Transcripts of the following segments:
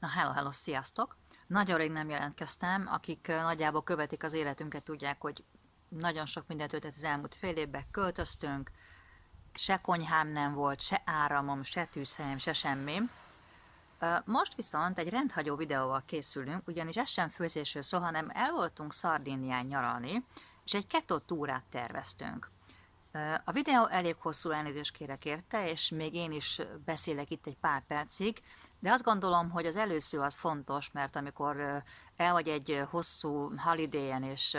Na, hello, sziasztok! Nagyon rég nem jelentkeztem, akik nagyjából követik az életünket, tudják, hogy nagyon sok mindent történt az elmúlt fél évben, költöztünk, se konyhám nem volt, se áramom, se tűzhelyem, se semmi. Most viszont egy rendhagyó videóval készülünk, ugyanis ez sem főzésről szól, hanem el voltunk Szardínián nyaralni, és egy keto túrát terveztünk. A videó elég hosszú, elnézést kérek érte, és még én is beszélek itt egy pár percig, de azt gondolom, hogy az először az fontos, mert amikor el vagy egy hosszú holidayen, és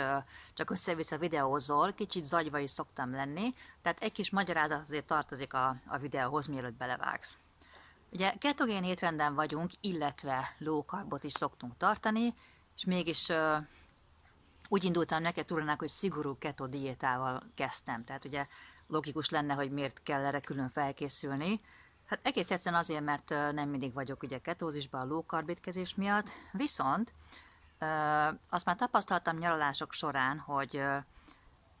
csak össze-vissza videózol, kicsit zagyva is szoktam lenni, tehát egy kis magyarázat azért tartozik a videóhoz, mielőtt belevágsz. Ugye ketogén étrenden vagyunk, illetve low carbot is szoktunk tartani, és mégis úgy indultam neki a túrának, hogy szigorú keto diétával kezdtem. Tehát ugye logikus lenne, hogy miért kell erre külön felkészülni. Hát egész egyszerűen azért, mert nem mindig vagyok ugye ketózisban a low carb étkezés miatt, viszont azt már tapasztaltam nyaralások során, hogy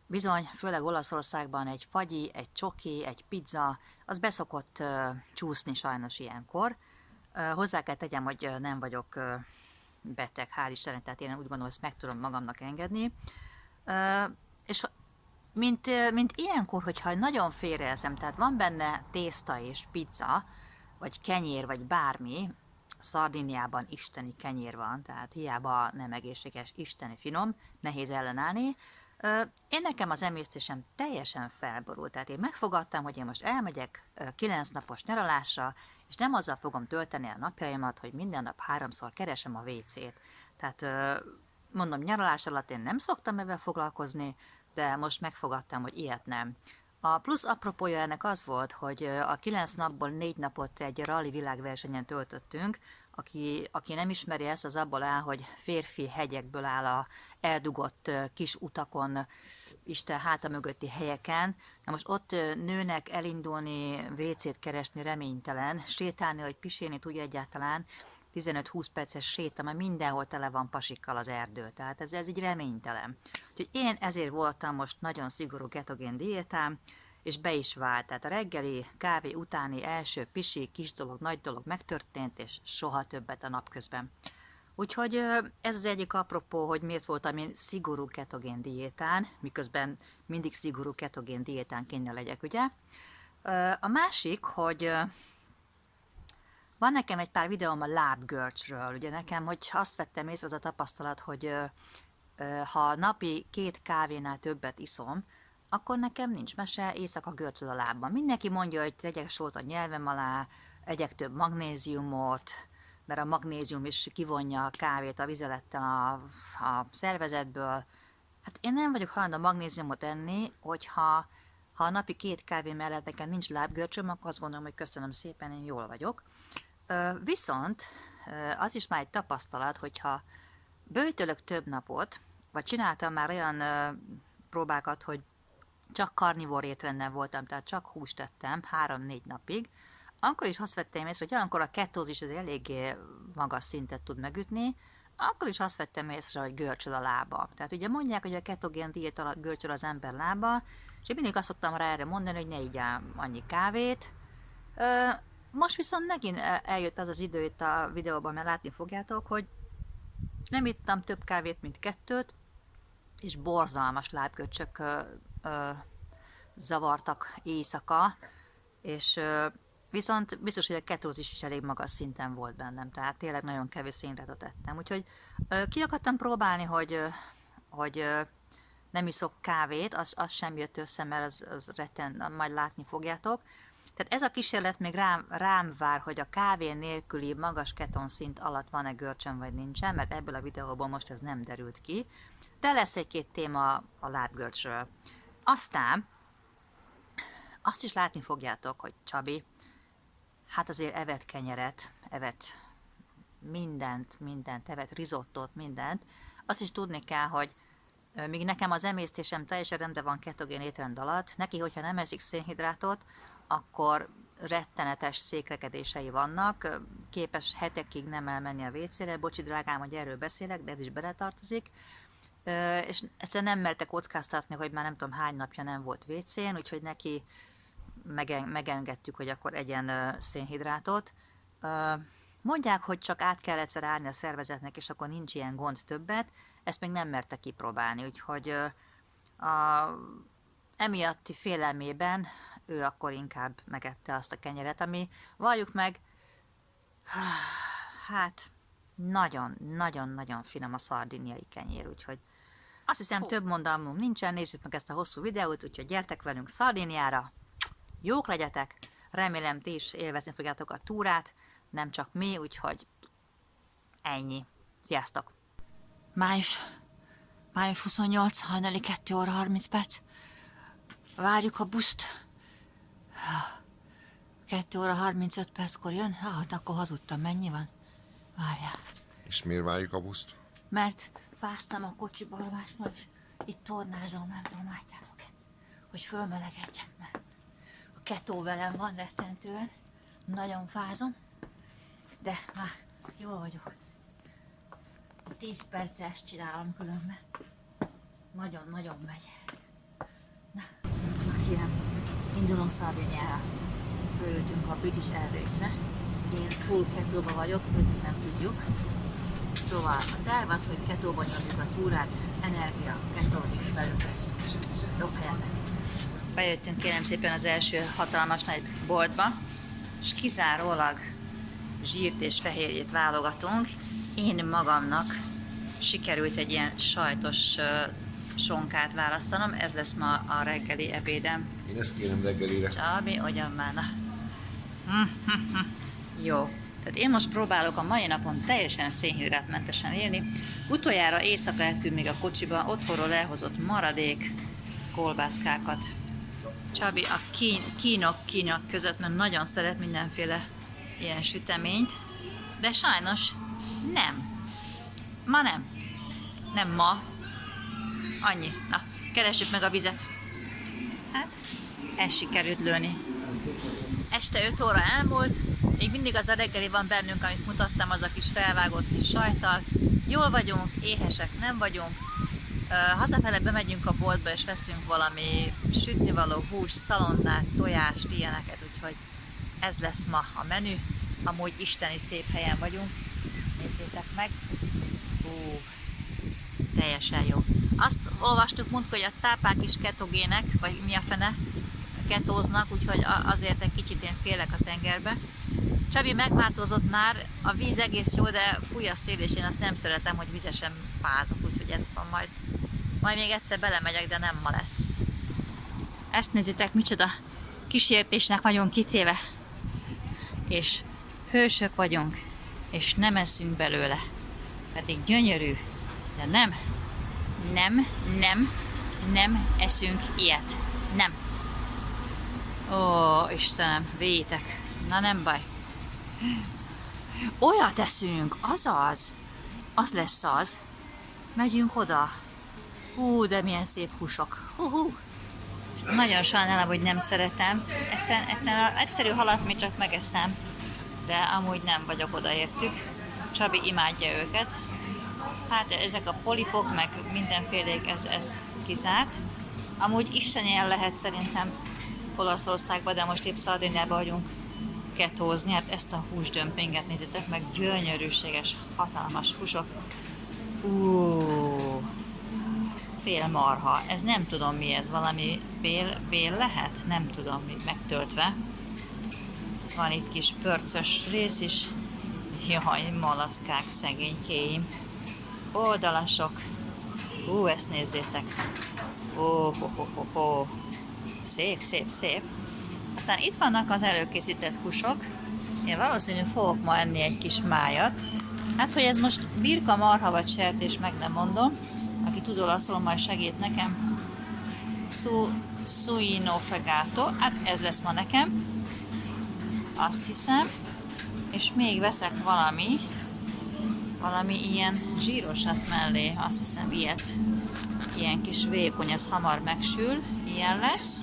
bizony, főleg Olaszországban egy fagyi, egy csoki, egy pizza, az beszokott csúszni sajnos ilyenkor. Hozzá kell tegyem, hogy nem vagyok beteg, hál' Istennek, tehát én úgy gondolom, hogy ezt meg tudom magamnak engedni. És mint ilyenkor, hogyha nagyon félreeszem, tehát van benne tészta és pizza, vagy kenyér, vagy bármi, Szardíniában isteni kenyér van, tehát hiába nem egészséges, isteni finom, nehéz ellenállni. Én nekem az emésztésem teljesen felborult, tehát én megfogadtam, hogy én most elmegyek 9 napos nyaralásra, és nem azzal fogom tölteni a napjaimat, hogy minden nap 3-szor keresem a WC-t. Tehát mondom, nyaralás alatt én nem szoktam ebben foglalkozni, de most megfogadtam, hogy ilyet nem. A plusz apropója ennek az volt, hogy a 9 napból 4 napot egy rally világversenyen töltöttünk. Aki nem ismeri ezt, az abból áll, hogy férfi hegyekből áll a eldugott kis utakon, Isten háta mögötti helyeken. Na most ott nőnek elindulni, WC-t keresni reménytelen, sétálni, hogy pisilni tudja egyáltalán, 15-20 perces séta, mert mindenhol tele van pasikkal az erdő, tehát ez így reménytelen. Úgyhogy én ezért voltam most nagyon szigorú ketogén diétám, és be is vált. Tehát a reggeli kávé utáni első pisi, kis dolog, nagy dolog megtörtént, és soha többet a napközben. Úgyhogy ez az egyik apropó, hogy miért voltam én szigorú ketogén diétán, miközben mindig szigorú ketogén diétán kéne legyek, ugye? A másik, hogy van nekem egy pár videóm a lábgörcsről, ugye nekem, hogy azt vettem észre, az a tapasztalat, hogy ha napi 2 kávénál többet iszom, akkor nekem nincs mese, éjszaka görcsöl a lábban. Mindenki mondja, hogy tegyek sót a nyelvem alá, egyek több magnéziumot, mert a magnézium is kivonja a kávét a vizelettel a szervezetből. Hát én nem vagyok hajlandó magnéziumot enni, hogyha a napi 2 kávé mellett nekem nincs lábgörcsöm, akkor azt gondolom, hogy köszönöm szépen, én jól vagyok. Viszont az is már egy tapasztalat, hogyha böjtölök több napot, vagy csináltam már olyan próbákat, hogy csak karnivór étrenden voltam, tehát csak húst tettem 3-4 napig, akkor is azt vettem észre, hogy olyankor a ketózis az eléggé magas szintet tud megütni, akkor is azt vettem észre, hogy görcsöl a lába. Tehát ugye mondják, hogy a ketogén diét alatt görcsöl az ember lába, és én mindig azt szoktam rá erre mondani, hogy ne igyál annyi kávét. Most viszont megint eljött az az idő itt a videóban, mert látni fogjátok, hogy nem ittam több kávét, mint 2, és borzalmas lábgörcsök zavartak éjszaka, és viszont biztos, hogy a ketózis is elég magas szinten volt bennem, tehát tényleg nagyon kevés szénhidrátot ettem. Úgyhogy ki akartam próbálni, hogy nem iszok kávét, az sem jött össze, mert az retten, majd látni fogjátok. Tehát ez a kísérlet még rám vár, hogy a kávé nélküli magas ketonszint alatt van-e görcsön vagy nincsen, mert ebből a videóból most ez nem derült ki, de lesz egy-két téma a lábgörcsről. Aztán azt is látni fogjátok, hogy Csabi, hát azért evett kenyeret, evett mindent, evett risottót, mindent. Azt is tudni kell, hogy míg nekem az emésztésem teljesen rendben van ketogén étrend alatt, neki, hogyha nem eszik szénhidrátot, akkor rettenetes székrekedései vannak, képes hetekig nem elmenni a WC-re, bocsi drágám, hogy erről beszélek, de ez is beletartozik, és egyszerűen nem merte kockáztatni, hogy már nem tudom hány napja nem volt WC-n, úgyhogy neki megengedtük, hogy akkor egyen szénhidrátot. Mondják, hogy csak át kell egyszer állni a szervezetnek, és akkor nincs ilyen gond többet. Ezt még nem merte kipróbálni, úgyhogy emiatti félelmében ő akkor inkább megette azt a kenyeret, ami, valljuk meg, hát nagyon-nagyon finom a szardiniai kenyér, úgyhogy azt hiszem több mondalmunk nincsen, nézzük meg ezt a hosszú videót, úgyhogy gyertek velünk Szardiniára, jók legyetek, remélem ti is élvezni fogjátok a túrát, nem csak mi, úgyhogy ennyi. Sziasztok! Május 28, hajnali 2 óra 30 perc. Várjuk a buszt. 2 óra 35 perckor jön? Hát akkor hazudtam, mennyi van? Várjál. És miért várjuk a buszt? Mert fáztam a kocsiba alvásban, és itt tornázom, nem tudom, látjátok-e, hogy fölmelegedjek, mert a ketó velem van rettentően, nagyon fázom, de már jól vagyok. 10 perces csinálom különben. Nagyon-nagyon megy. Na, kérem, indulunk Szardiniára. Fölültünk a British Airways-re. Én full ketóba vagyok, őt nem tudjuk. Szóval a terv az, hogy ketóban nyomjuk a túrát, energia, ketózis velük lesz. Jobb helyetek. Bejöttünk kérem szépen az első hatalmas nagy boltba, és kizárólag zsírt és fehérjét válogatunk. Én magamnak sikerült egy ilyen sajtos sonkát választanom, ez lesz ma a reggeli ebédem. Én ezt kérem reggelire. Csabi, ugyan már na. Jó. Tehát én most próbálok a mai napon teljesen szénhidrátmentesen élni. Utoljára éjszaka ettünk még a kocsiba otthonról elhozott maradék kolbászkákat. Csabi a kínok között, mert nagyon szeret mindenféle ilyen süteményt, de sajnos nem. Ma nem. Nem ma. Annyi. Na, keressük meg a vizet. Hát, el sikerült lőni. Este 5 óra elmúlt, még mindig az a reggeli van bennünk, amit mutattam, az a kis felvágott kis sajttal. Jól vagyunk, éhesek nem vagyunk. Hazafele bemegyünk a boltba, és veszünk valami sütnivaló, hús, szalonnát, tojást, ilyeneket, úgyhogy ez lesz ma a menü. Amúgy isteni szép helyen vagyunk. Nézzétek meg. Teljesen jó. Azt olvastuk múltkor, hogy a cápák is ketogének, vagy mi a fene, ketóznak, úgyhogy azért egy kicsit én félek a tengerbe. Csabi megváltozott már, a víz egész jó, de fúj a szél, és én azt nem szeretem, hogy vizesen fázok, úgyhogy ez van majd még egyszer belemegyek, de nem ma lesz. Ezt nézzétek, micsoda kísértésnek vagyunk kitéve. És hősök vagyunk, és nem eszünk belőle. Pedig gyönyörű, de nem eszünk ilyet. Nem. Ó, Istenem, véjétek. Na nem baj. Olyat eszünk, azaz. Az lesz az. Megyünk oda. De milyen szép húsok. Nagyon sajnálom, hogy nem szeretem. Egyszerű halat még csak megeszem. De amúgy nem vagyok odaértük. Csabi imádja őket. Hát ezek a polipok, meg mindenfélék, ez kizárt. Amúgy isteni lehet szerintem Olaszországban, de most épp Szardiniában vagyunk ketózni. Hát ezt a húsdömpinget nézzétek meg, gyönyörűséges, hatalmas húsok. Fél marha. Ez nem tudom mi ez, valami bél lehet? Nem tudom mi, megtöltve. Van itt kis pörcös rész is. Jaj, malackák, szegénykéim. Oldalasok. Ezt nézzétek. Szép, szép, szép. Aztán itt vannak az előkészített húsok. Én valószínű fogok ma enni egy kis májat. Hát, hogy ez most birka, marha vagy sertés, meg nem mondom. Aki tud olaszul, majd segít nekem. Suino fegato. Hát ez lesz ma nekem. Azt hiszem. És még veszek valami ilyen zsírosat mellé. Azt hiszem ilyet. Ilyen kis vékony, ez hamar megsül. Ilyen lesz.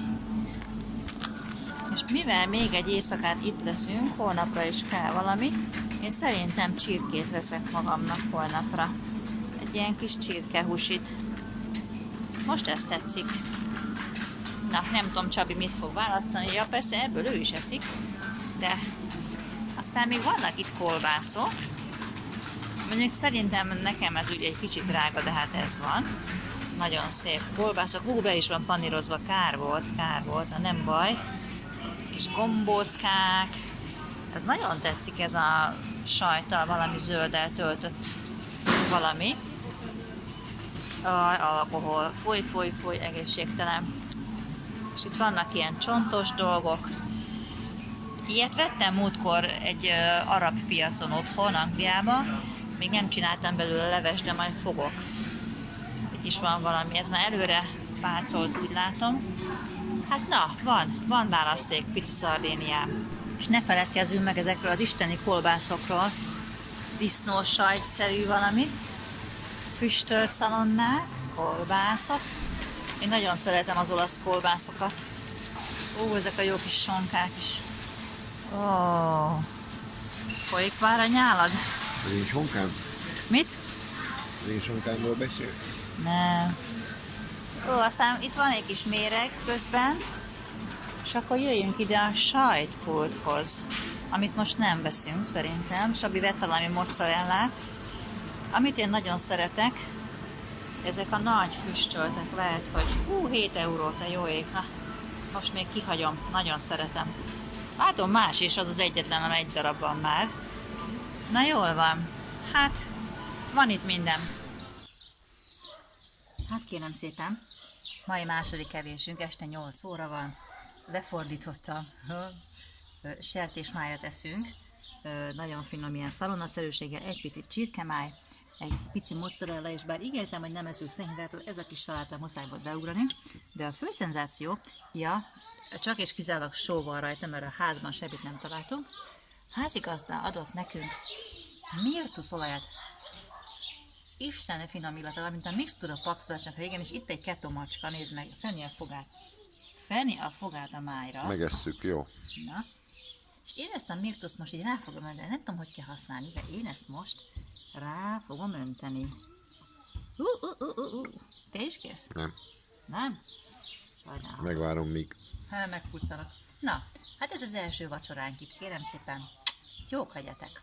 És mivel még egy éjszakát itt leszünk, holnapra is kell valami, én szerintem csirkét veszek magamnak holnapra. Egy ilyen kis csirkehúsit. Most ez tetszik. Na, nem tudom, Csabi mit fog választani. Ja, persze ebből ő is eszik, de a Aztán még vannak itt kolbászok. Mondjuk szerintem nekem ez ugye egy kicsit drága, de hát ez van. Nagyon szép kolbászok. Hú, be is van panírozva, kár volt, na nem baj. Kis gombóckák. Ez nagyon tetszik, ez a sajttal valami zölddel töltött valami. Alkohol, foly, egészségtelen. És itt vannak ilyen csontos dolgok. Ilyet vettem múltkor egy arab piacon otthon, Angliában. Még nem csináltam belőle leves, de majd fogok. Itt is van valami, ez már előre pácolt, úgy látom. Hát na, van választék, pici Szardéniám. És ne feledkezzünk meg ezekről az isteni kolbászokról. Disznós sajtszerű valami. Füstölt szalonnák, kolbászok. Én nagyon szeretem az olasz kolbászokat. Ó, ezek a jó kis sonkák is. Ó, folyik már a nyálad? Nincs honkám? Mit? Nincs honkámról beszél? Nem. Ó, aztán itt van egy kis méreg közben, és akkor jöjjünk ide a sajtpulthoz, amit most nem veszünk szerintem. Sabi vett valami mozzarellát, amit én nagyon szeretek. Ezek a nagy füstöltek, lehet, hogy 7 euró, te jó ég. Na, most még kihagyom, nagyon szeretem. Látom más is, az az egyetlen, ami egy darab van már. Na jól van. Hát, van itt minden. Hát kérem szépen, mai második evésünk, este 8 óra van. Lefordítottam. Sertésmájat eszünk. Nagyon finom ilyen szalonaszerűséggel, egy picit csirkemáj, egy pici mozzarella, és bár ígértem, hogy nem eszünk szénhidrátot, ez a kis saláta muszáj volt beugrani, de a fő szenzáció, csak és kizárólag só van rajta, mert a házban semmit nem találtunk. Házigazda adott nekünk mirtuszolajat. Isteni finom illata, mint a mixtúra paxolásnak régen, és itt egy ketomacska, nézd meg, fenni a fogát. Fenni a fogát a májra. Megesszük, jó? Na. És én ezt a mirtuszt most így rá fogom önteni, nem tudom, hogy kell használni, de én ezt most rá fogom önteni. Te is kész? Nem. Nem? Sajnálom. Megvárom míg. Hát megpuccolok. Na, hát ez az első vacsoránk itt, kérem szépen. Jók legyetek.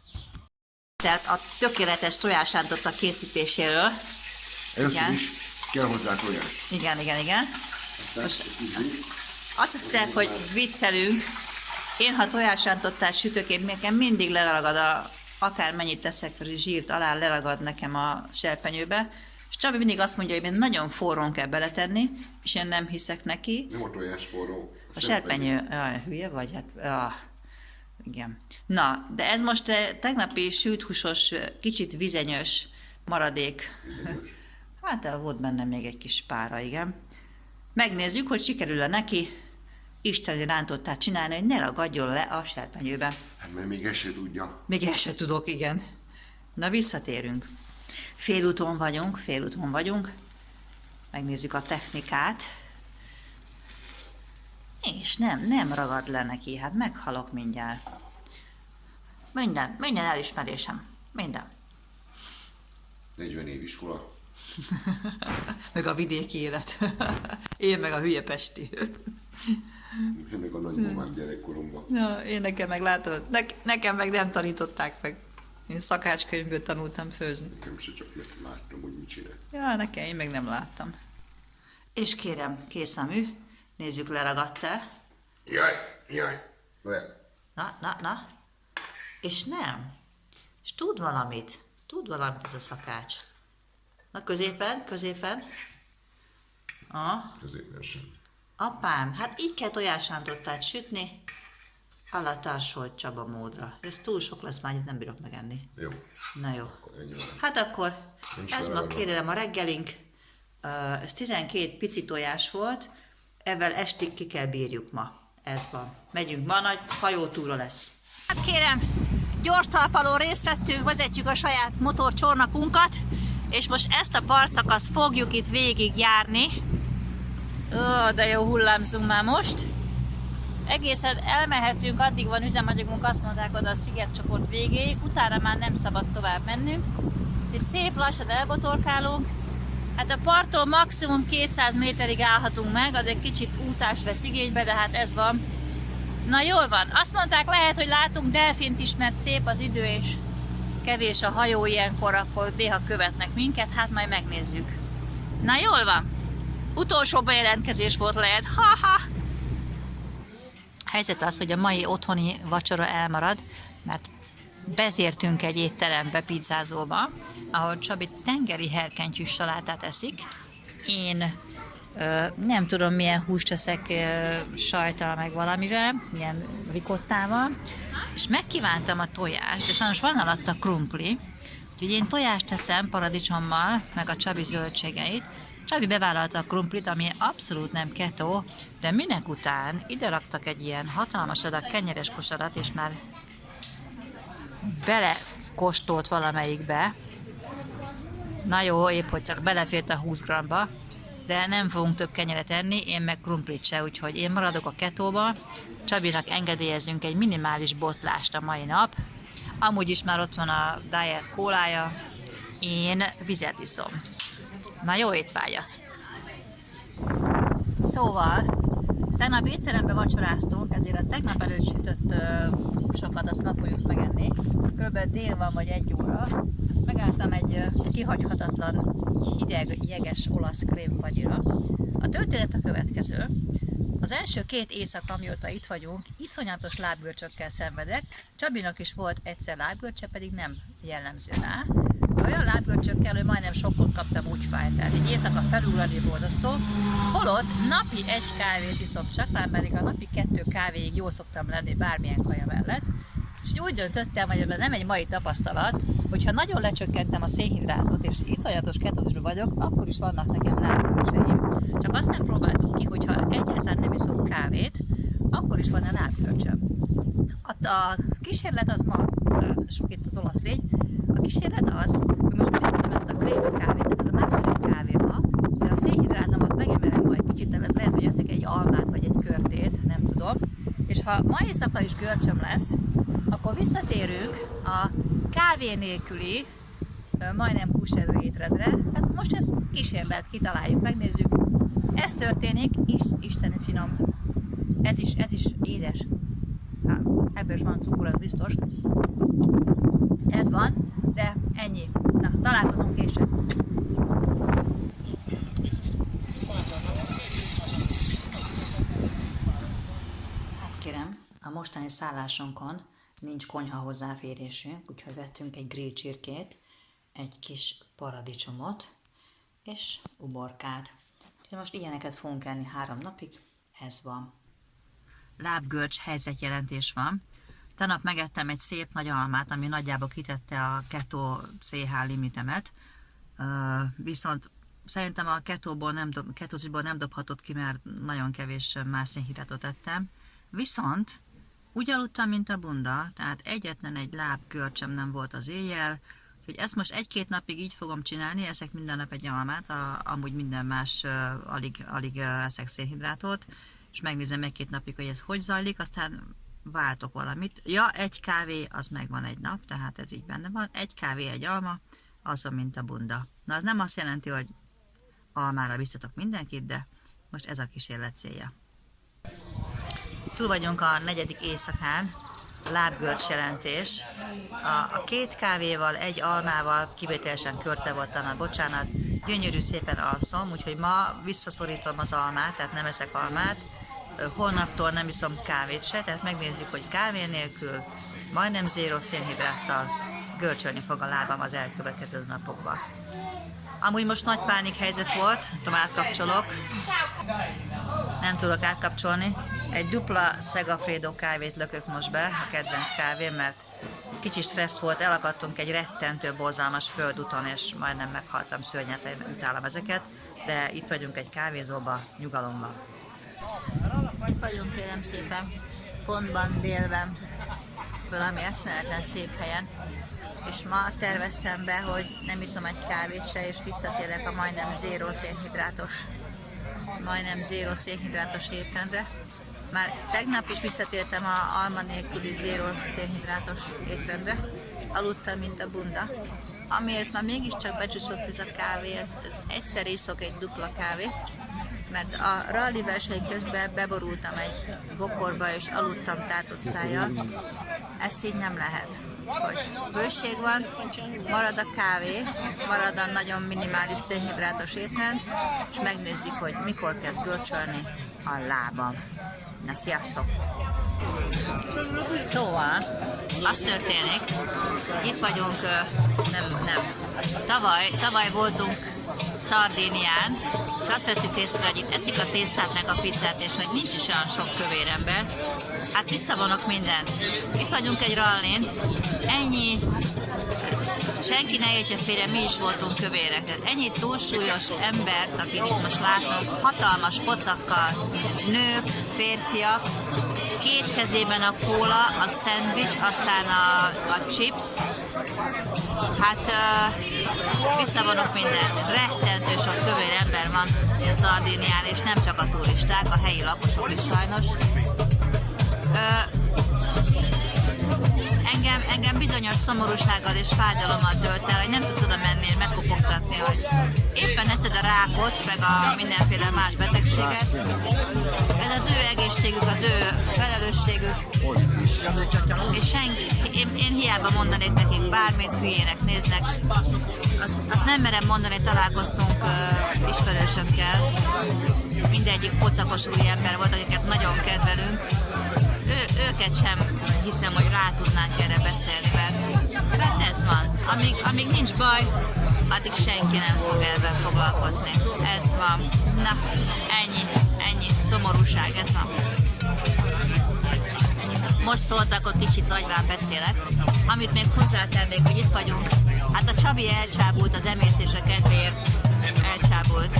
Tehát a tökéletes tojásrántott a készítéséről. Először is kell hozzá tojás. Igen. Most azt hisztek, hogy viccelünk. Én, ha tojásrántottát sütök, én nekem mindig leragad akármennyit teszek zsírt alá, leragad nekem a serpenyőbe. És Csabi mindig azt mondja, hogy nagyon forrón kell beletenni, és én nem hiszek neki. Nem a tojás forró. A serpenyő, hülye vagy? Hát, igen. Na, de ez most tegnapi sült-húsos, kicsit vizenyös maradék. Bizonyos. Hát volt benne még egy kis pára, igen. Megnézzük, hogy sikerül-e neki isteni rántottát csinálni, hogy ne ragadjon le a serpenyőbe. Hát mert még ezt se tudja. Még el se tudok, igen. Na, visszatérünk. Félúton vagyunk. Megnézzük a technikát. És nem ragad le neki, hát meghalok mindjárt. Minden elismerésem. Minden. 40 év iskola. Meg a vidéki élet. Én meg a hülye pesti. Meg a nagymamám gyerekkoromban. Na, én nekem meg látod, nekem meg nem tanították meg. Én szakácskönyvből tanultam főzni. Nekem se csak láttam, hogy mit csinál. Ja, nekem én meg nem láttam. És kérem, kész a mű. Nézzük, leragadt-e. Jaj. Le. Na. És nem. És tud valamit ez a szakács. Na, középen. Középen sem. Apám, hát így kell tojásrántottát sütni, alatarsolt Csaba módra. Ez túl sok lesz, már nem bírok megenni. Jó. Na jó. Ennyi van. Hát akkor, Nincs ez ma felragadva. kérem a reggelink. Ez 12 pici tojás volt, ezzel estig ki kell bírjuk ma. Ez van. Megyünk, ma nagy hajótúra lesz. Hát kérem, gyors talpaló részt vettünk, vezetjük a saját motorcsónakunkat, és most ezt a partszakaszt fogjuk itt végig járni. Ó, de jó hullámzunk már most. Egészen elmehetünk, addig van üzemanyagunk, azt mondták oda a szigetcsoport végéig, utána már nem szabad tovább mennünk. És szép lassan elbotorkálunk. Hát a parttól maximum 200 méterig állhatunk meg, az egy kicsit úszás vesz igénybe, de hát ez van. Na jól van, azt mondták, lehet, hogy látunk delfint is, mert szép az idő, és kevés a hajó ilyenkor, akkor néha követnek minket, hát majd megnézzük. Na jól van, utolsó bejelentkezés volt, lehet, ha-ha! Helyzet az, hogy a mai otthoni vacsora elmarad, mert betértünk egy étterembe, pizzázóba, ahol Csabi tengeri herkentyűs salátát eszik. Én nem tudom milyen húst eszek, sajttal meg valamivel, milyen rikottával, és megkívántam a tojást, és sajnos van alatta krumpli, úgyhogy én tojást teszem paradicsommal, meg a Csabi zöldségeit. Csabi bevállalta a krumplit, ami abszolút nem keto, de minek után ide raktak egy ilyen hatalmas adag kenyeres kosarat, és már belekóstolt valamelyikbe. Na jó, épp hogy csak belefért a 20 g-ba, de nem fogunk több kenyeret enni, én meg krumplit se, úgyhogy én maradok a ketóba. Csabinak engedélyezünk egy minimális botlást a mai nap. Amúgy is már ott van a diet kólája, én vizet iszom. Na jó étvágyat! Szóval, tegnap étterembe vacsoráztunk, ezért a tegnap előtt sütött sokat, azt meg fogjuk megenni. Körülbelül dél van, vagy 1 óra. Megálltam egy kihagyhatatlan, hideg, jeges olasz krémfagyira. A történet a következő. Az első 2 éjszaka, amióta itt vagyunk, iszonyatos lábgörcsökkel szenvedek. Csabinak is volt egyszer lábgörcse, pedig nem jellemző rá. Olyan lábgörcsökkel, hogy majdnem sokkot kaptam, úgy fájt. Tehát egy éjszaka felugrani borzasztó. Holott napi 1 kávét iszom csak, már pedig a napi 2 kávéig jól szoktam lenni bármilyen kaja mellett. És úgy döntöttem, hogy ebben nem egy mai tapasztalat, hogyha nagyon lecsökkentem a szénhidrátot, és iszonyatos ketózisban vagyok, akkor is vannak nekem lábgörcseim. Csak azt nem próbáltuk ki, hogyha egyáltalán nem iszom kávét, akkor is van a lábgörcsöm. A kísérlet az ma, sok itt az olasz légy, a kísérlet az, hogy most megeszem ezt a krémű kávét, tehát ez a második kávéma, de a szénhidrátomat megemelem majd kicsit, lehet, hogy eszek egy almát vagy egy körtét, nem tudom. És ha ma éjszaka is görcsöm lesz, akkor visszatérünk a kávé nélküli, majdnem húsevő étrendre. Tehát most ez kísérlet, kitaláljuk, megnézzük. Ez történik, isteni finom. Ez is édes. Ebből is van cukor, az biztos. Ez van, de ennyi. Na, találkozunk később. Hát kérem, a mostani szállásunkon nincs konyha hozzáférésünk, úgyhogy vettünk egy grill csirkét, egy kis paradicsomot és uborkát. Most ilyeneket fogunk enni 3 napig, ez van. Lábgörcs helyzetjelentés van. Tegnap megettem egy szép nagy almát, ami nagyjából kitette a keto CH limitemet, viszont szerintem a ketózisból nem dobhatott ki, mert nagyon kevés más szénhidrátot ettem. Viszont úgy aludtam, mint a bunda, tehát egyetlen egy lábgörcsem nem volt az éjjel, úgyhogy ezt most 1-2 napig így fogom csinálni, eszek minden nap egy almát, amúgy minden más alig eszek szénhidrátot, és megnézem 1-2 napig, hogy ez hogy zajlik, aztán váltok valamit. Ja, 1 kávé, az megvan 1 nap, tehát ez így benne van. 1 kávé, 1 alma, azon, mint a bunda. Na, az nem azt jelenti, hogy almára biztatok mindenkit, de most ez a kísérlet célja. Túl vagyunk a 4. éjszakán, lábgörcs jelentés. A 2 kávéval, 1 almával, kivételesen körte volt a bocsánat, gyönyörű szépen alszom, úgyhogy ma visszaszorítom az almát, tehát nem eszek almát. Holnaptól nem iszom kávét se, tehát megnézzük, hogy kávé nélkül, majdnem 0 szénhidráttal görcsölni fog a lábam az elkövetkező napokban. Amúgy most nagy pánik helyzet volt, tovább kapcsolok, nem tudok átkapcsolni. Egy dupla Segafredo kávét lökök most be, a kedvenc kávém, mert kicsi stressz volt, elakadtunk egy rettentő borzalmas földúton, és majdnem meghaltam, szörnyet, utálom ezeket, de itt vagyunk egy kávézóban, nyugalomban. Itt vagyunk, kérem szépen, pontban délben, valami eszméletlen szép helyen, és ma terveztem be, hogy nem iszom egy kávét se, és visszatérek a majdnem 0 szénhidrátos étrendre. Már tegnap is visszatértem a alma nélküli 0 szénhidrátos étrendre, és aludtam, mint a bunda. Amiért már mégiscsak becsúszott ez a kávé, ez egyszer iszok egy dupla kávét, mert a rally verseny közben beborultam egy bokorba és aludtam tátott szájjal. Ezt így nem lehet. Hogy bőség van, marad a kávé, marad a nagyon minimális szénhidrátos étrend, és megnézzük, hogy mikor kezd görcsölni a lábam. Na, sziasztok! Szóval, az történik, itt vagyunk, tavaly voltunk Szardínián, és azt vettük észre, hogy itt eszik a tésztát meg a pizzát, és hogy nincs is olyan sok kövér ember. Hát visszavonok mindent. Itt vagyunk egy rallin, ennyi, senki ne értse félre, mi is voltunk kövérek. Tehát ennyi túlsúlyos embert, akit itt most látunk, hatalmas pocakkal, nők, férfiak, két kezében a kóla, a szendvics, aztán a chips. Hát visszavonok mindent. Rettentő sok kövér ember van Szardínián, és nem csak a turisták, a helyi lakosok is sajnos. Engem bizonyos szomorúsággal és fájdalommal tölt el, hogy nem tudsz oda menni és megkopogtatni, hogy éppen eszed a rákot, meg a mindenféle más betegséget. Ez az ő egészségük, az ő felelősségük. És én hiába mondanék nekik bármit, hülyének néznek. Azt nem merem mondani, találkoztunk ismerősökkel. Mindegyik pocakos új ember volt, akiket nagyon kedvelünk. Őket sem hiszem, hogy rá tudnánk erre beszélni, mert ez van. Amíg nincs baj, addig senki nem fog ebben foglalkozni. Ez van. Na, ennyi. Szomorúság, ez van. Most szóltak, hogy kicsit zagyván beszélek. Amit még hozzátennék, hogy itt vagyunk. Hát a Csabi elcsábult az emésztése kedvéért. Elcsábult.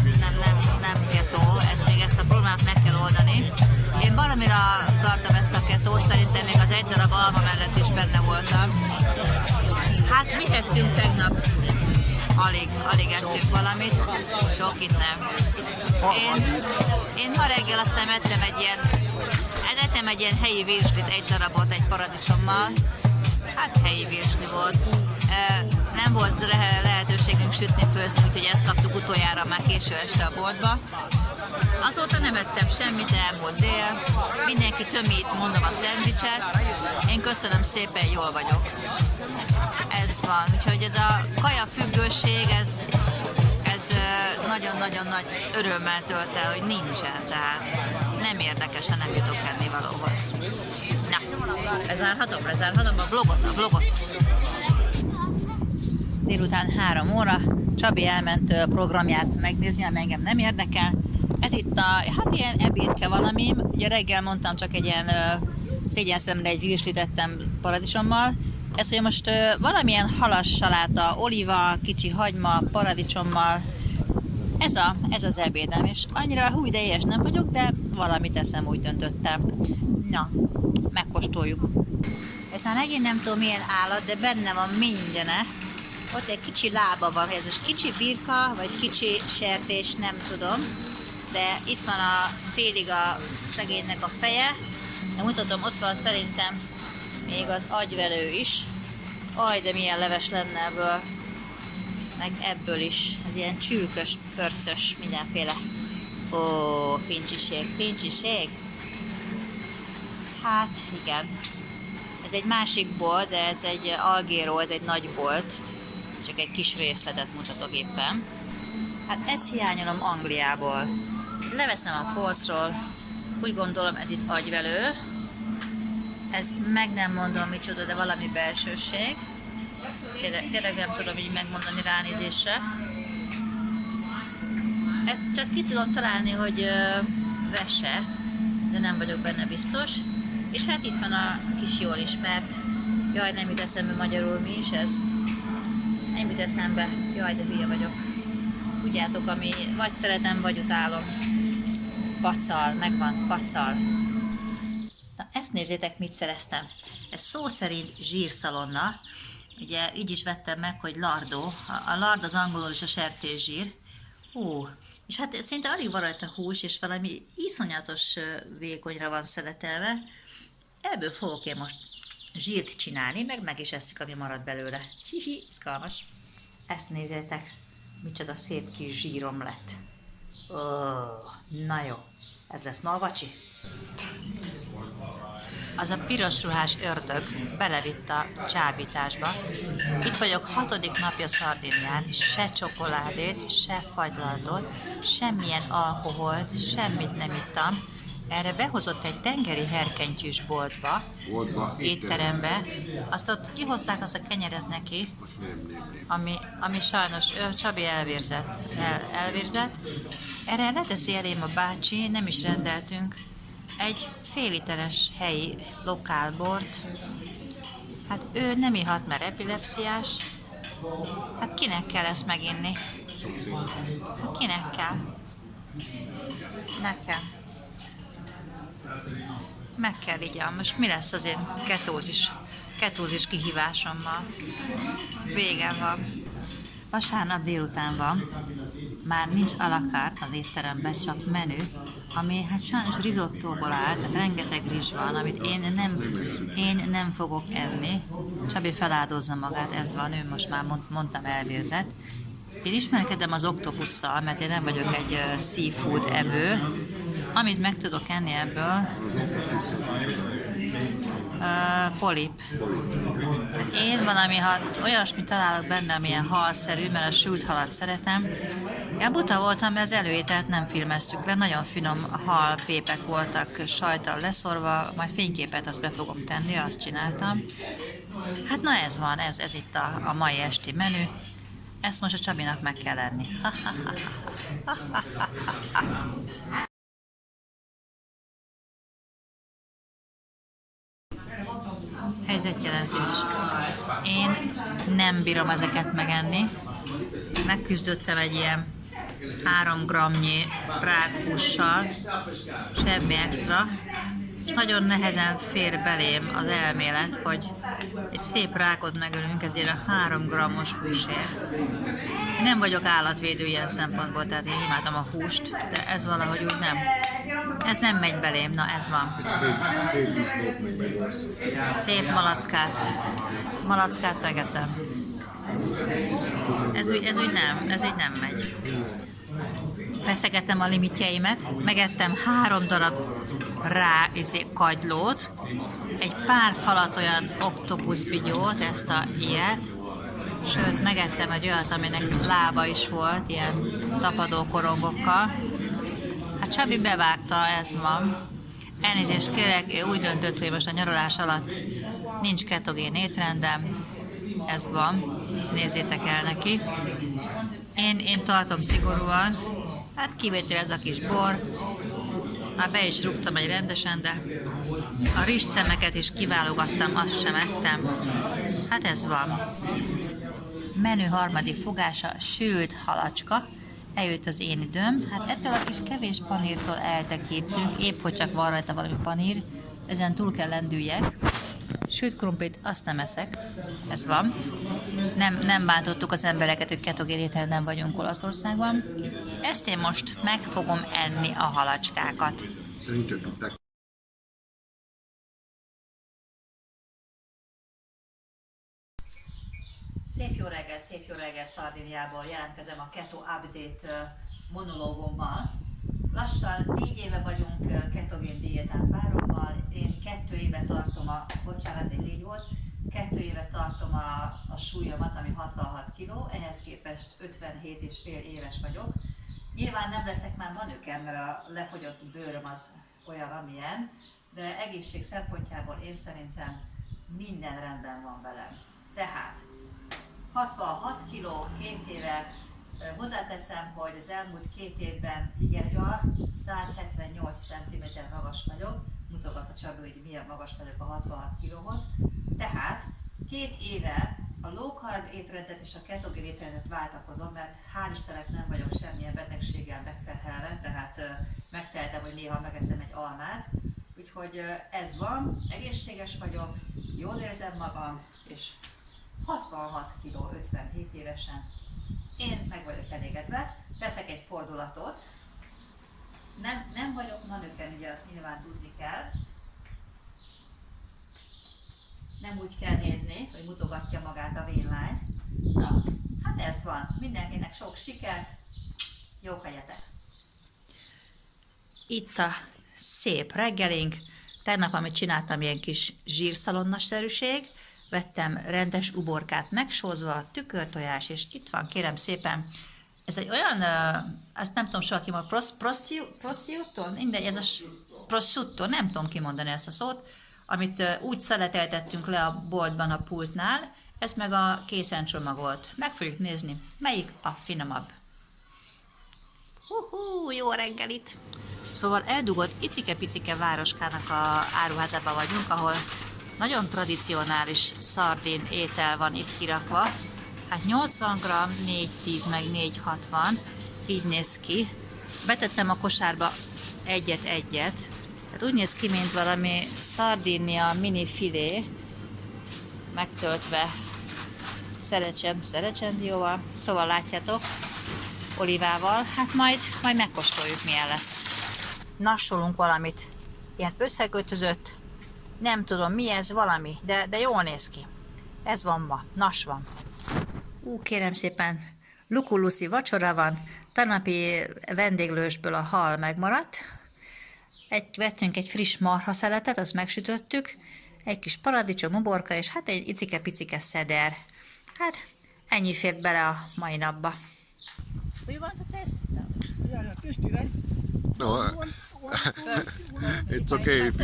Nem ketó. Ezt a problémát meg kell oldani. Én valamira tartom ezt a ketót, szerintem még az egy darab alma mellett is benne voltam. Hát mi ettünk tegnap? Alig ettünk valamit, csokit nem. Én ma reggel azt hiszem ettem egy ilyen helyi virslit, egy darabot egy paradicsommal. Hát helyi virsli volt. Nem volt lehetőségünk sütni, főzni, úgyhogy ezt kaptuk utoljára már késő este a boltba. Azóta nem ettem semmit, elmúlt dél. Mindenki tömít, mondom, a szendvicset. Én köszönöm szépen, jól vagyok. Ez van. Úgyhogy ez a kaja függőség, ez nagyon-nagyon nagy örömmel tölt el, hogy nincsen. Tehát nem érdekes, ha nem jutok ennivalóhoz. Na, lezárhatom a vlogot. Délután 3 óra, Csabi elment programját megnézni, ami engem nem érdekel. Ez itt ilyen ebédke valami, ugye reggel mondtam, csak egy ilyen szégyenszemre egy virslit ettem paradicsommal. Ez, hogy most valamilyen halas saláta, oliva, kicsi hagyma, paradicsommal, ez az ebédem, és annyira hú, de éhes nem vagyok, de valamit eszem, úgy döntöttem. Na, megkóstoljuk. Ez már megint nem tudom milyen állat, de benne van mindene. Ott egy kicsi lába van, ez most kicsi birka, vagy kicsi sertés, nem tudom. De itt van félig a szegénynek a feje. De mutatom, ott van szerintem még az agyvelő is. Aj, de milyen leves lenne ebből. Meg ebből is. Ez ilyen csülkös, pörcös, mindenféle. Ó, fincsiség. Hát, igen. Ez egy másik bolt, de ez egy Algero, ez egy nagy bolt. Csak egy kis részletet mutatok éppen. Hát ezt hiányolom Angliából. Leveszem a polcról. Úgy gondolom, ez itt agyvelő. Ez meg nem mondom micsoda, de valami belsőség. Tényleg nem tudom így megmondani ránézésre. Ezt csak ki tudom találni, hogy vese, de nem vagyok benne biztos. És hát itt van a kis jól ismert, jaj, nem jut eszembe magyarul, mi is ez? Nem jut eszembe, jaj, de hülye vagyok. Tudjátok, ami vagy szeretem, vagy utálom. Pacal, megvan, pacal. Na, ezt nézzétek, mit szereztem. Ez szó szerint zsírszalonna. Ugye így is vettem meg, hogy lardó. A lard az angolul is a sertészsír. És hát szinte alig van rajta hús, és valami iszonyatos vékonyra van szeletelve. Ebből fogok én most zsírt csinálni, meg is eszük, ami marad belőle. Hihi, izgalmas. Ezt nézzétek, micsoda szép kis zsírom lett. Na jó, ez lesz malvacsi. Az a piros ruhás ördög belevitt a csábításba. Itt vagyok 6. napja Szardinián, se csokoládét, se fagylaltot, semmilyen alkoholt, semmit nem ittam. Erre behozott egy tengeri herkentyűs boltba, étterembe, azt ott kihozták azt a kenyeret neki, ami sajnos Csabi elvérzett. Erre leteszi elém a bácsi, nem is rendeltünk, egy fél literes helyi lokálbort. Hát ő nem ihat, mert epilepsziás. Hát kinek kell ezt meginni? Hát kinek kell? Nekem. Meg kell igyam. Most mi lesz az én ketózis kihívásommal? Vége van. Vasárnap délután van. Már nincs à la carte az étteremben, csak menü, ami hát sajnos risottóból áll, tehát rengeteg rizs van, amit én nem fogok enni. Csabi feláldozza magát, ez van, ő most már mondtam elvérzett. Én ismerkedem az oktopusszal, mert én nem vagyok egy seafood evő. Amit meg tudok enni ebből, polip. Hát én valami, ha olyasmi találok benne, amilyen halszerű, mert a sült halat szeretem. Ja, buta voltam, mert az előételt nem filmeztük le, nagyon finom halpépek voltak sajttal leszorva, majd fényképet azt be fogom tenni, azt csináltam. Hát na ez van, ez itt a mai esti menü. Ezt most a Csabinak meg kell enni. Helyzetjelentés. Én nem bírom ezeket megenni. Megküzdöttem egy ilyen 3 grammnyi rákhússal, semmi extra. Nagyon nehezen fér belém az elmélet, hogy egy szép rákot megölünk ezért a 3 grammos húsért. Nem vagyok állatvédő ilyen szempontból, tehát én imádom a húst, de ez valahogy úgy nem. Ez nem megy belém, na ez van. Szép disznót meg megvasz. Szép malackát megeszem. Ez úgy nem megy. Feszegettem a limitjeimet, megettem 3 darab kagylót, egy pár falat olyan oktopuszbigyót, ezt a ilyet, sőt, megettem egy olyat, aminek lába is volt, ilyen tapadó korongokkal. Hát Csabi bevágta, ez van. Elnézést kérek, ő úgy döntött, hogy most a nyaralás alatt nincs ketogén étrendem, ez van, ezt nézzétek el neki. Én tartom szigorúan, hát kivétel ez a kis bor, már be is rúgtam egy rendesen, de a rizsszemeket is kiválogattam, azt sem ettem. Hát ez van. Menü harmadik fogása, sült halacska. Eljött az én időm. Hát ettől a kis kevés panírtól eltekintünk, épp hogy csak van rajta valami panír, ezen túl kell lendüljek. Sült krumplit azt nem eszek, ez van. Nem bántottuk az embereket, hogy ketogén étrenden vagyunk Olaszországban. Ezt én most meg fogom enni a halacskákat. Szerintem tudták. Szép jó reggel Szardiniából jelentkezem a Keto Update monológommal. Lassan 4 éve vagyunk ketogén diétán párommal. Én 2 éve tartom bocsánat, 4 volt, 2 éve tartom a súlyomat, ami 66 kg, ehhez képest 57,5 éves vagyok. Nyilván nem leszek már manőken, mert a lefogyott bőröm az olyan, amilyen, de egészség szempontjából én szerintem minden rendben van velem. Tehát 66 kg, 2 éve, hozzáteszem, hogy az elmúlt 2 évben igen, 178 cm magas vagyok, mutogat a Csabi, hogy milyen magas vagyok a 66 kg-hoz. Tehát 2 éve a low carb étrendet és a ketogén étrendet váltakozom, mert hál' Istennek nem vagyok semmilyen betegséggel megterhelve, tehát megtehetem, hogy néha megeszem egy almát. Úgyhogy ez van, egészséges vagyok, jól érzem magam, és 66 kg 57 évesen. Én meg vagyok elégedve, teszek egy fordulatot. Nem vagyok manőken, ugye azt nyilván tudni kell. Nem úgy kell nézni, hogy mutogatja magát a vénlány. Na, hát ez van. Mindenkinek sok sikert, jó fejetek! Itt a szép reggelink. Tegnap, amit csináltam, ilyen kis zsírszalonnaszerűség. Vettem rendes uborkát megsózva, tükörtojás, és itt van, kérem szépen, ez egy olyan, azt nem tudom soha kimondani, prosciutto? Mindegy, ez a prosciutto, nem tudom kimondani ezt a szót, amit úgy szeleteltettünk le a boltban a pultnál, ez meg a készen csomagolt. Meg fogjuk nézni, melyik a finomabb. Jó reggelit! Szóval eldugott icike-picike városkának a áruházában vagyunk, ahol nagyon tradicionális szardin étel van itt kirakva. Hát 80 g, 4,10 meg 4,60, így néz ki. Betettem a kosárba egyet-egyet. Hát úgy néz ki, mint valami szardinia mini filé, megtöltve szerecsendióval. Szóval látjátok, olívával. Hát majd megkóstoljuk, milyen lesz. Nassolunk valamit, ilyen összekötözött, nem tudom mi ez, valami, de jól néz ki. Ez van ma, nas van. Kérem szépen, lukuluszi vacsora van, tanapi vendéglősből a hal megmaradt, vettünk egy friss marhaszeletet, azt megsütöttük, egy kis paradicsom, uborka, és hát egy icike-picike szeder. Hát ennyi fért bele a mai napba. Do you want to taste? Yeah, tasty, right? No, it's okay if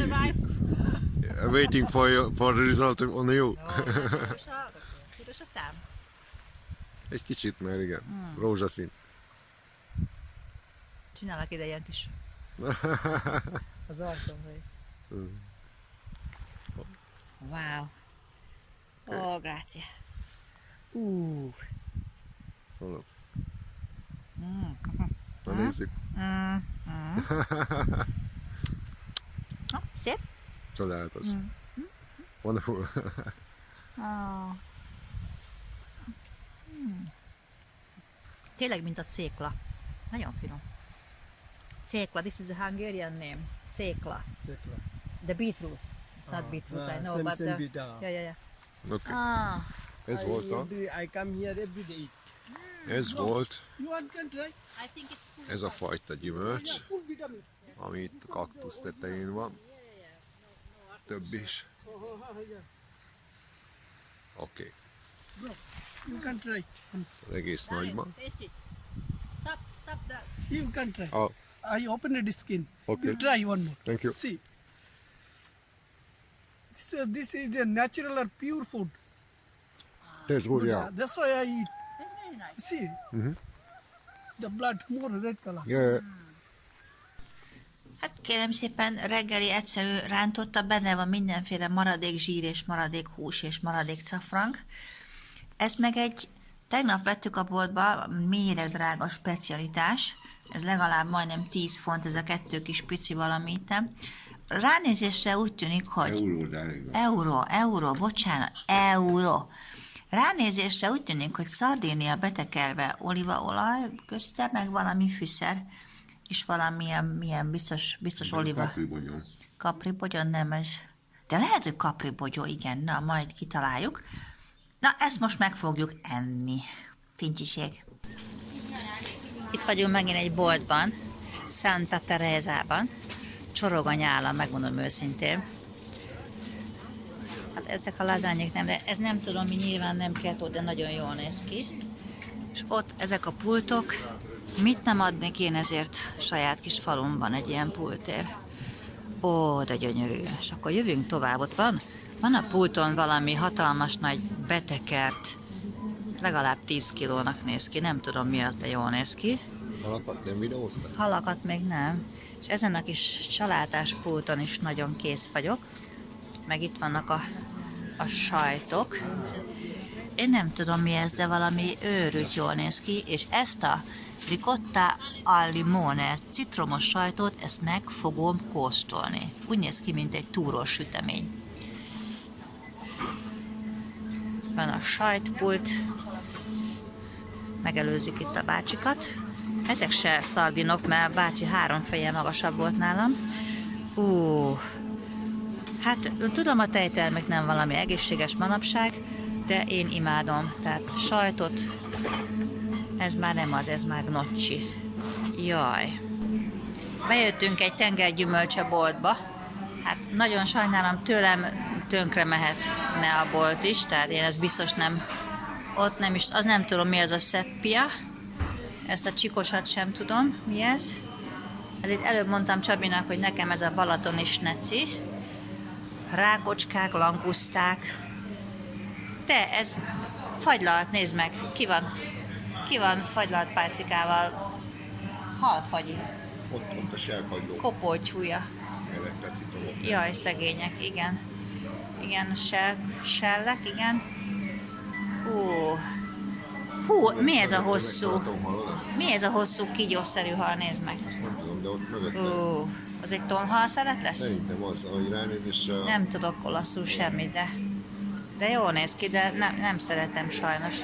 waiting for the result on you. Piros a szám. Egy kicsit, mert igen, rózsaszín. Csinálok ide ilyen kis. Az arcomra is. Wow. Oh, grazie. Hallom. Na nézzük. Szép. Csodálatos. Wonderful. Tényleg, mint a cékla. Nagyon finom. Cékla, this is a Hungarian name. Cékla. Sekla. The beetroot. It's not beetroot, I know, same, but same beet, yeah. Okay. Ez I, volt a... I come here every day. Ez volt, You want can try? I think it's full. ez a fajta gyümölcs, Full vitamin. ami itt a kaktusz tetején van. Több is. Yeah. Oké. Bro, you can try. Egész nagyban. Taste it. Stop that. You can try. Oh, I opened the skin. Okay. You try one more. Thank you. See. So this is the natural or pure food. ez good, yeah. That's why I eat. Very nice. See. The blood more red color. Yeah. Hát kérem szépen, reggeli egyszerű rántotta, benne van mindenféle maradék zsír és maradék hús és maradék cafrank. Ezt meg tegnap vettük a boltba, mélyre drága specialitás, ez legalább majdnem 10 font, ez a kettő kis pici valami ittem. Ránézésre úgy tűnik, hogy... Euró. Ránézésre úgy tűnik, hogy Szardénia betekelve olívaolaj, közte meg valami fűszer, és valamilyen biztos olíva. Kapribonyom. Kapribogyon nem ez. De lehet, hogy kapribogyó, igen, na majd kitaláljuk. Na, ezt most meg fogjuk enni. Fincsiség. Itt vagyunk megint egy boltban, Santa Teresa-ban. Csorog a nyálam, megmondom őszintén. Hát ezek a lazányék nem, de ez nem tudom, mi nyilván nem kettő, de nagyon jól néz ki. És ott ezek a pultok, mit nem adnék én ezért saját kis falumban egy ilyen pultér. Ó, de gyönyörű. És akkor jövünk tovább. Ott van a pulton valami hatalmas nagy betekert, legalább 10 kilónak néz ki. Nem tudom mi az, de jól néz ki. Halakat nem videóztak? Halakat még nem. És ezen a kis salátás pulton is nagyon kész vagyok. Meg itt vannak a sajtok. Én nem tudom mi ez, de valami őrült jól néz ki, és ezt a ricotta al limone, ezt citromos sajtot, ezt meg fogom kóstolni. Úgy néz ki, mint egy túros sütemény. Van a sajtpult, megelőzik itt a bácsikat. Ezek se szardinok, mert a bácsi 3 fejjel magasabb volt nálam. Hát tudom, a tejtermék nem valami egészséges manapság, de én imádom. Tehát sajtot, ez már nem az, ez már gnocchi. Jaj. Bejöttünk egy tengergyümölcse boltba. Hát nagyon sajnálom, tőlem tönkre mehetne a bolt is, tehát én ezt biztos nem, ott nem is, az nem tudom mi az a szeppia. Ezt a csikosat sem tudom, mi ez. Hát itt előbb mondtam Csabinak, hogy nekem ez a balatoni sneci. Rákocskák, languszták. Te, ez fagylalt, nézd meg, ki van fagylalt pálcikával. Halfagyi, Ott a selkagyló. kopoltyúja. Mellette citromok. Jaj, szegények, igen. Igen, sellek, igen. Hú, mi ez a hosszú? Mi ez a hosszú kígyószerű hal, nézd meg. Azt nem tudom, de ott mögötte. Az egy tonhal szeret lesz? Szerintem az, ahogy ránéz, és Nem tudok olaszul semmit, de jól néz ki, de nem szeretem sajnos.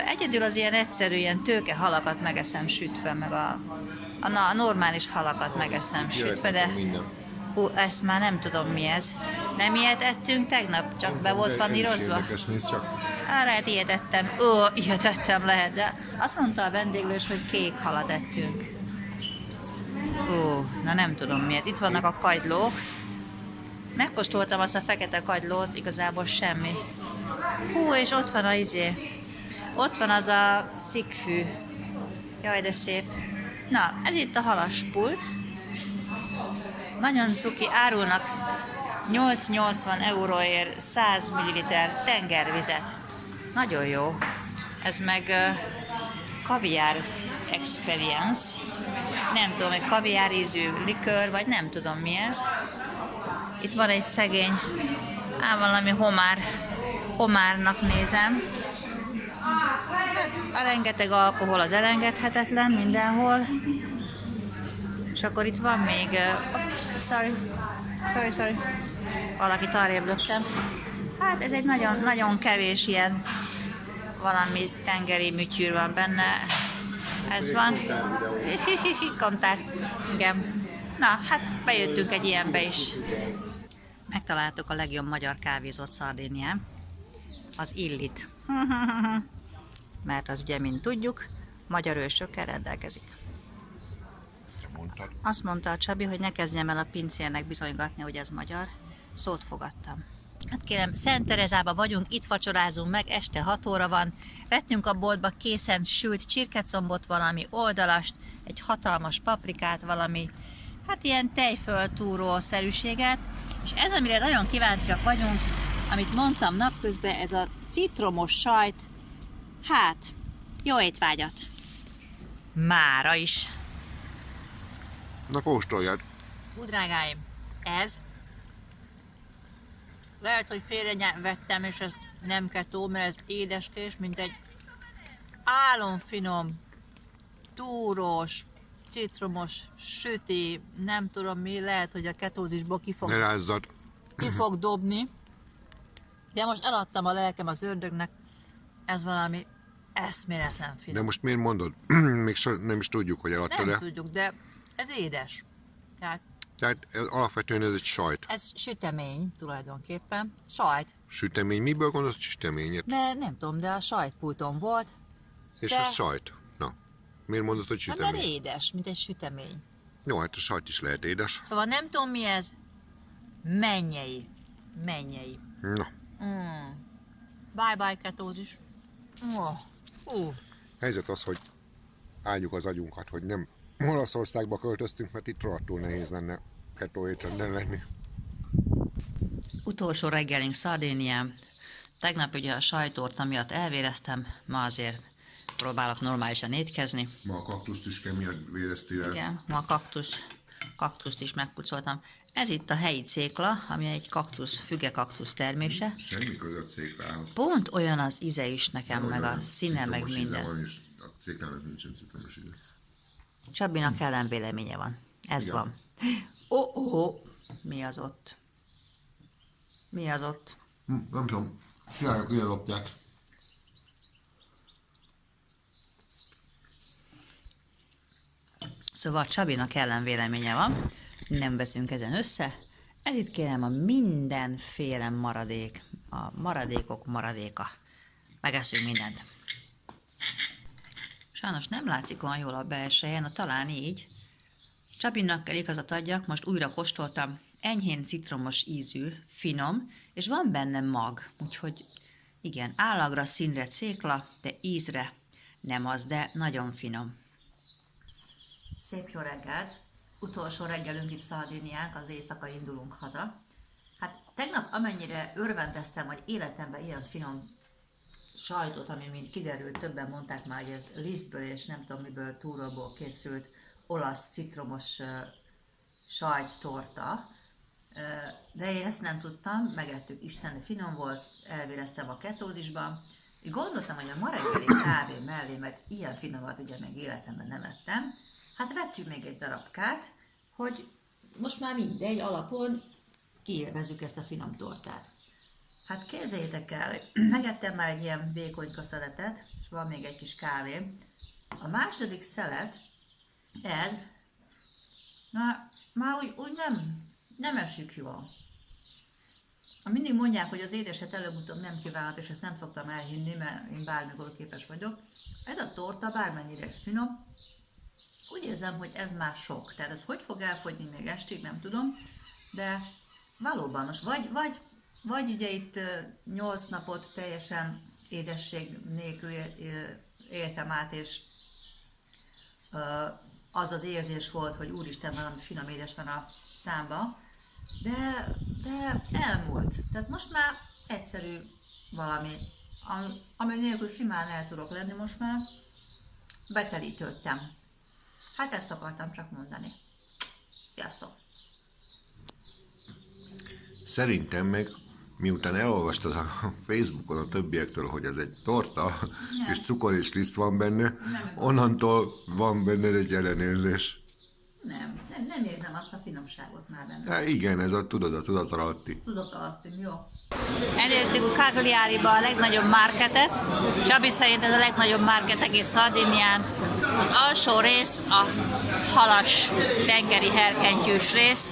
Egyedül az ilyen egyszerű, ilyen tőke halakat megeszem sütve, meg a normális halakat megeszem sütve, de ezt már nem tudom mi ez. Nem ilyet ettünk tegnap? Csak be volt panírozva? Érdekes, nézd csak. Lehet ilyet ettem. Ilyet ettem lehet, de azt mondta a vendéglős, hogy kék halat ettünk. Na nem tudom mi ez. Itt vannak a kagylók. Megkóstoltam azt a fekete kagylót, igazából semmi. És ott van ott van az a szikfű. Jaj, de szép. Na, ez itt a halaspult. Nagyon cuki, árulnak 8-80 euróért 100 ml tengervizet. Nagyon jó. Ez meg kaviár experience. Nem tudom, egy kaviár ízű likőr, vagy nem tudom mi ez. Itt van egy szegény, valami homárnak nézem. A rengeteg alkohol az elengedhetetlen mindenhol. És akkor itt van még... sorry. Valakit arrébb löktem. Hát ez egy nagyon, nagyon kevés ilyen valami tengeri műtyűr van benne. Ez van. Kontár. Igen. Na, hát bejöttünk egy ilyenbe is. Megtaláltuk a legjobb magyar kávézót Szardénián. Az Illit. Mert az ugye, mint tudjuk, magyar ősökkel rendelkezik. Azt mondta a Csabi, hogy ne kezdjem el a pincérnek bizonygatni, hogy ez magyar. Szót fogadtam. Hát kérem, Szent Terezába vagyunk, itt vacsorázunk meg, este 6 óra van. Vettünk a boltba készen sült csirkecombot, valami oldalast, egy hatalmas paprikát, valami, hát ilyen tejföltúró szerűséget. És ez, amire nagyon kíváncsiak vagyunk, amit mondtam napközben, ez a citromos sajt. Hát, jó étvágyat! Mára is! Na, kóstoljad. Drágáim, ez lehet, hogy félre vettem, és ez nem ketó, mert ez édeskés, mint egy álomfinom, túrós, citromos, süti, nem tudom mi, lehet, hogy a ketózisból ki fog dobni. De most eladtam a lelkem az ördögnek, ez valami eszméletlen finom. De most miért mondod? Még nem is tudjuk, hogy eladtad. Nem tudjuk, de ez édes. Tehát alapvetően ez egy sajt. Ez sütemény tulajdonképpen. Sajt. Sütemény? Miből gondolsz süteményet? Mert nem tudom, de a sajtpulton volt. És a sajt? Na, miért mondod, hogy sütemény? Mert édes, mint egy sütemény. Jó, hát a sajt is lehet édes. Szóval nem tudom mi ez. Mennyei. Na. Bye-bye ketózis. Helyzet az, hogy álljuk az agyunkat, hogy nem Olaszországba költöztünk, mert itt rohadtul nehéz lenne ketó étrenden lenni. Utolsó reggelink Szardénián. Tegnap ugye a sajttorta miatt elvéreztem, ma azért próbálok normálisan étkezni. Ma a kaktuszt is miatt véreztél el. Igen, ma a kaktuszt is megpucoltam. Ez itt a helyi cékla, ami egy fügekaktusz termése. Semmi köze a céklához. Pont olyan az íze is nekem, meg a színe, meg minden. Van, és a céklának nincsen citromos íze. Csabinak ellenvéleménye van. Ez igen. van. Mi az ott? Nem tudom. Királyok ide lopják. Szóval Csabinak ellenvéleménye van. Nem veszünk ezen össze. Ez itt kérem a mindenféle maradék. A maradékok maradéka. Megeszünk mindent. Sajnos nem látszik olyan jól a belseje, talán így. Csabinak kell igazat adjak, most újra kóstoltam. Enyhén citromos ízű, finom, és van benne mag. Úgyhogy igen, állagra, színre cékla, de ízre nem az, de nagyon finom. Szép jó reggelt! Utolsó reggelünk itt Szardinián, az éjszaka indulunk haza. Hát tegnap amennyire örvendeztem, hogy életemben ilyen finom sajtot, ami mint kiderült, többen mondták már, hogy ez lisztből és nem tudom miből, túróból készült olasz citromos sajttorta, de én ezt nem tudtam, megettük, isteni finom volt, elvéreztem a ketózisban. Gondoltam, hogy a ma reggeli kávé mellé, mert ilyen finomat ugye még életemben nem ettem, hát vettük még egy darabkát, hogy most már mindegy alapon kiélvezzük ezt a finom tortát. Hát képzeljétek el, megettem már egy ilyen vékonyka szeletet, és van még egy kis kávé. A második szelet, ez, már úgy nem esik jól. Mindig mondják, hogy az édeset előbb-utóbb nem kívánt, és ezt nem szoktam elhinni, mert én bármikor képes vagyok. Ez a torta bármennyire is finom, úgy érzem, hogy ez már sok. Tehát ez hogy fog elfogyni még estig, nem tudom, de valóban most vagy ugye itt 8 napot teljesen édesség nélkül éltem át, és az az érzés volt, hogy úristen, valami finom édes van a számba, de elmúlt. Tehát most már egyszerű valami, ami nélkül simán el tudok lenni most már, betelítődtem. Hát ezt akartam csak mondani. Sziasztok! Szerintem meg, miután elolvastad a Facebookon a többiektől, hogy ez egy torta, és cukor és liszt van benne, onnantól van benned egy ellenérzés. Nem érzem azt a finomságot már benne. De igen, ez a tudatalatti. Tudatalatti, jó. Elértük Cagliariba a legnagyobb marketet. Csabi szerint ez a legnagyobb market egész Szardinián. Az alsó rész a halas, tengeri herkentyűs rész,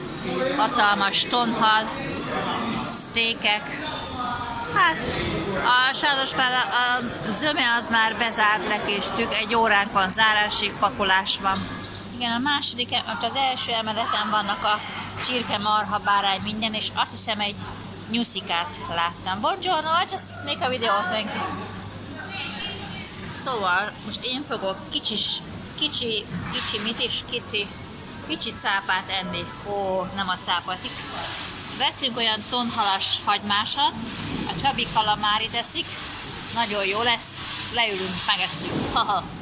hatalmas tonhal, sztékek. Hát, sajnos már a zöme az már bezárt, lekéstük, 1 óránk van zárásig, pakolás van. Igen, a második, mert az első emeleten vannak a csirke, marha, bárány, minden, és azt hiszem egy nyuszikát láttam. Buongiorno, I just make a video, thank you. Szóval, most én fogok kicsi cápát enni. Ó, nem a cápa eszik. Vettünk olyan tonhalas hagymásat, a Csabi kalamári teszik, nagyon jó lesz, leülünk, megesszük. Haha.